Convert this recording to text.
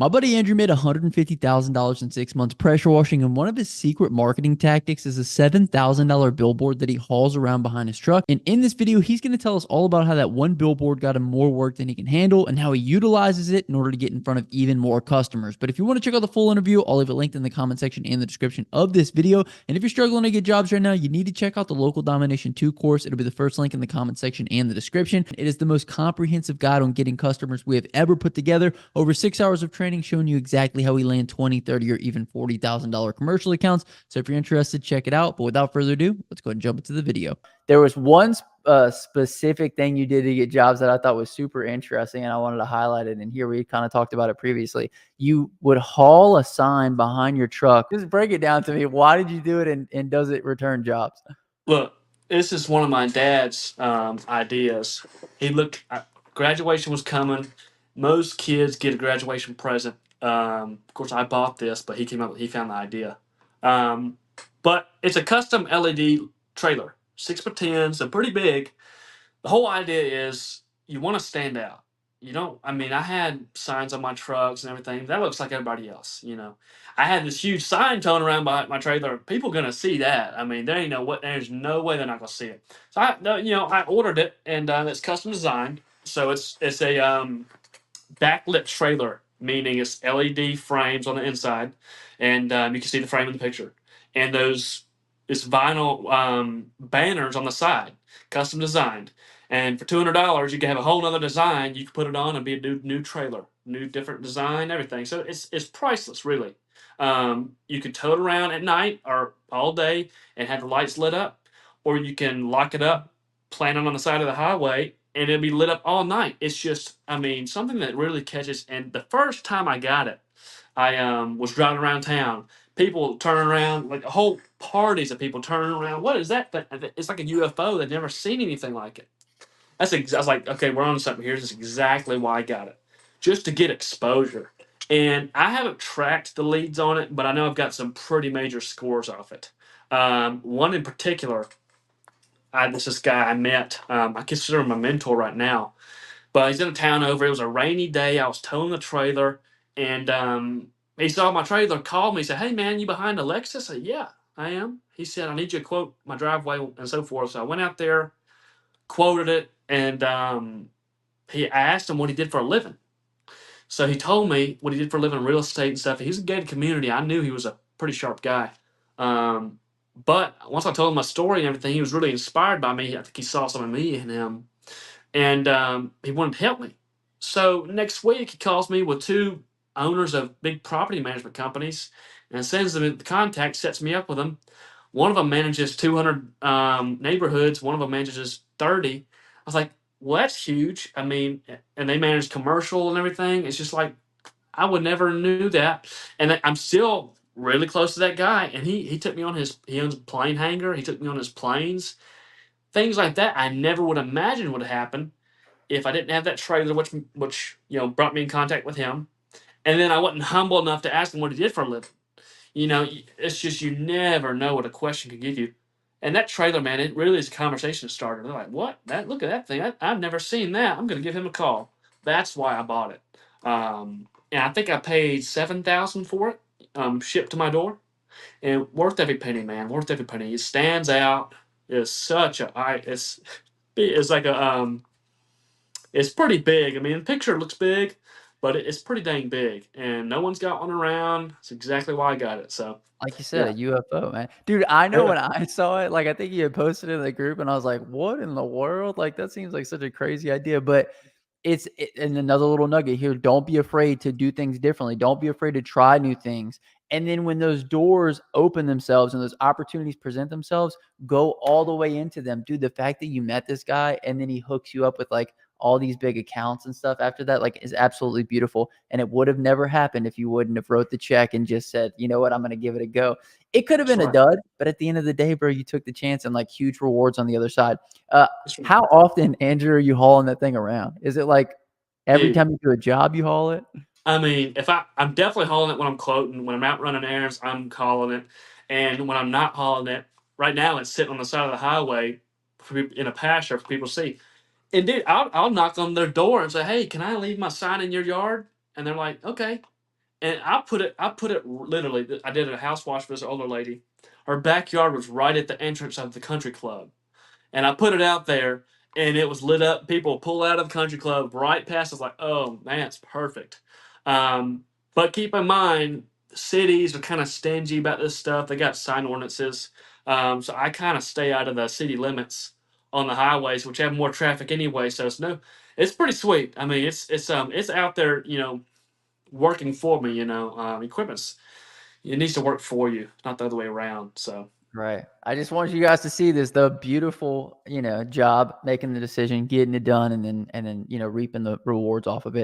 My buddy Andrew made $150,000 in 6 months pressure washing, and one of his secret marketing tactics is a $7,000 billboard that he hauls around behind his truck. And in this video, he's going to tell us all about how that one billboard got him more work than he can handle and how he utilizes it in order to get in front of even more customers. But if you want to check out the full interview, I'll leave it linked in the comment section and the description of this video. And if you're struggling to get jobs right now, you need to check out the Local Domination 2 course. It'll be the first link in the comment section and the description. It is the most comprehensive guide on getting customers we have ever put together. Over 6 hours of training showing you exactly how we land 20, 30, or even $40,000 commercial accounts. So if you're interested, check it out. But without further ado, let's go ahead and jump into the video. There was one specific thing you did to get jobs that I thought was super interesting, and I wanted to highlight it. And here we kind of talked about it previously. You would haul a sign behind your truck. Just break it down to me. Why did you do it, and does it return jobs? Look, this is one of my dad's ideas. He looked, graduation was coming. Most kids get a graduation present. Of course, I bought this, but he found the idea. Um, but it's a custom LED trailer, 6x10, so pretty big. The whole idea is you want to stand out. You don't, I mean, I had signs on my trucks and everything. That looks like everybody else. I had this huge sign towing around by my trailer. People gonna see that. I mean, there's no way they're not gonna see it. So I ordered it, and it's custom designed. So it's a backlit trailer, meaning it's LED frames on the inside, and you can see the frame in the picture. And it's vinyl banners on the side, custom designed. And for $200, you can have a whole other design. You can put it on and be a new trailer, new different design, everything. So it's priceless, really. You can tow it around at night or all day and have the lights lit up, or you can lock it up, plant it on the side of the highway, and it'll be lit up all night. It's just, I mean, something that really catches. And the first time I got it, I was driving around town. People turning around, like whole parties of people turning around. What is that thing? It's like a UFO. They've never seen anything like it. I was like, okay, we're on to something here. This is exactly why I got it, just to get exposure. And I haven't tracked the leads on it, but I know I've got some pretty major scores off it. One in particular, this guy I met. I consider him my mentor right now. But he's in a town over. It was a rainy day. I was towing the trailer, and he saw my trailer, called me, said, "Hey man, you behind a Lexus?" I said, "Yeah, I am." He said, "I need you to quote my driveway and so forth." So I went out there, quoted it, and I asked him what he did for a living. So he told me what he did for a living in real estate and stuff. He's a gated community. I knew he was a pretty sharp guy. Um, but once I told him my story and everything, he was really inspired by me. I think he saw some of me in him, and he wanted to help me. So next week he calls me with two owners of big property management companies and sends them the contact, sets me up with them. One of them manages 200 neighborhoods. One of them manages 30. I was like, well, that's huge. I mean, and they manage commercial and everything. It's just like I would never knew that, and I'm still really close to that guy. And he took me on he owns a plane hangar. He took me on his planes, things like that. I never would imagine would happen if I didn't have that trailer, which brought me in contact with him, and then I wasn't humble enough to ask him what he did for a living. It's just you never know what a question could give you. And that trailer, man, it really is a conversation starter. They're like, "What? Look at that thing! I've never seen that. I'm going to give him a call." That's why I bought it. And I think I paid 7,000 for it, shipped to my door, and worth every penny, man. Worth every penny. It stands out. It's such a, it's like a it's pretty big. I mean, the picture looks big, but it's pretty dang big, and no one's got one around. That's exactly why I got it. So, Like you said, yeah, a UFO, man. Dude, I know yeah, when I saw it, like, I think you had posted it in the group, and I was like, "What in the world?" Like, that seems like such a crazy idea, but and another little nugget here, don't be afraid to do things differently. Don't be afraid to try new things. And then when those doors open themselves and those opportunities present themselves, go all the way into them. Dude, the fact that you met this guy and then he hooks you up with like all these big accounts and stuff after that, like, is absolutely beautiful. And it would have never happened if you wouldn't have wrote the check and just said, you know what, I'm going to give it a go. It could have that's been a right. dud, but at the end of the day, bro, you took the chance and like huge rewards on the other side. Uh, That's right. how often, Andrew, are you hauling that thing around? Is it like every Dude, time you do a job, you haul it? I mean, if I'm definitely hauling it when I'm quoting. When I'm out running errands, I'm calling it, and when I'm not hauling it, right now it's sitting on the side of the highway in a pasture for people to see. And dude, I'll knock on their door and say, "Hey, can I leave my sign in your yard?" And they're like, "Okay." and I put it literally. I did a house wash for this older lady. Her backyard was right at the entrance of the country club, and I put it out there, and it was lit up. People pull out of the country club right past. It's like, oh man, it's perfect. Um, but keep in mind, cities are kind of stingy about this stuff. They got sign ordinances, so I kind of stay out of the city limits on the highways, which have more traffic anyway. So it's pretty sweet. I mean, it's out there, working for me. Equipment's it needs to work for you, not the other way around. So. Right. I just want you guys to see this, the beautiful, job, making the decision, getting it done, and then, reaping the rewards off of it.